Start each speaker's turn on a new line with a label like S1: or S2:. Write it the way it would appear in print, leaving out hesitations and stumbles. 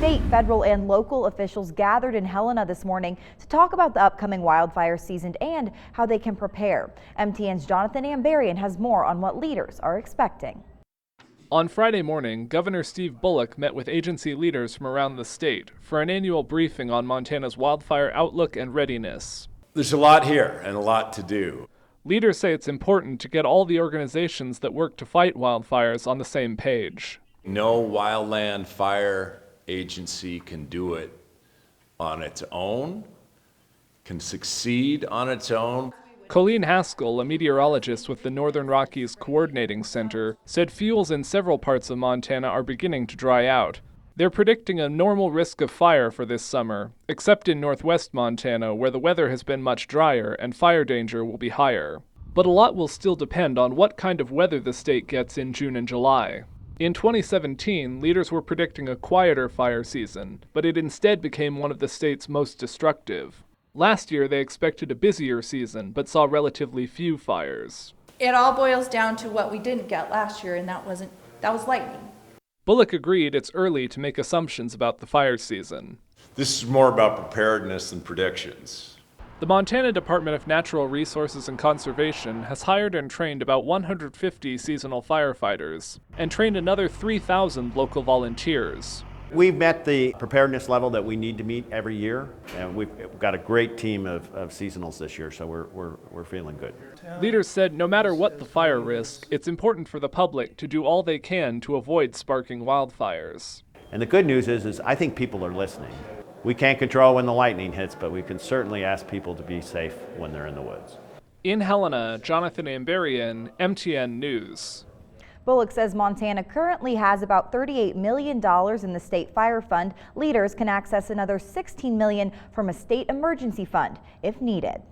S1: State, federal, and local officials gathered in Helena this morning to talk about the upcoming wildfire season and how they can prepare. MTN's Jonathan Ambarian has more on what leaders are expecting.
S2: On Friday morning, Governor Steve Bullock met with agency leaders from around the state for an annual briefing on Montana's wildfire outlook and readiness.
S3: There's a lot here and a lot to do.
S2: Leaders say it's important to get all the organizations that work to fight wildfires on the same page.
S3: No wildland fire agency can do it on its own, can succeed on its own.
S2: Colleen Haskell, a meteorologist with the Northern Rockies Coordinating Center, said fuels in several parts of Montana are beginning to dry out. They're predicting a normal risk of fire for this summer, except in northwest Montana, where the weather has been much drier and fire danger will be higher. But a lot will still depend on what kind of weather the state gets in June and July. In 2017, leaders were predicting a quieter fire season, but it instead became one of the state's most destructive. Last year, they expected a busier season, but saw relatively few fires.
S4: It all boils down to what we didn't get last year, and that was lightning.
S2: Bullock agreed it's early to make assumptions about the fire season.
S3: This is more about preparedness than predictions.
S2: The Montana Department of Natural Resources and Conservation has hired and trained about 150 seasonal firefighters and trained another 3,000 local volunteers.
S5: We've met the preparedness level that we need to meet every year, and we've got a great team of seasonals this year, so we're feeling good.
S2: Leaders said no matter what the fire risk, it's important for the public to do all they can to avoid sparking wildfires.
S5: And the good news is I think people are listening. We can't control when the lightning hits, but we can certainly ask people to be safe when they're in the woods.
S2: In Helena, Jonathan Ambarian, MTN News.
S1: Bullock says Montana currently has about $38 million in the state fire fund. Leaders can access another $16 million from a state emergency fund if needed.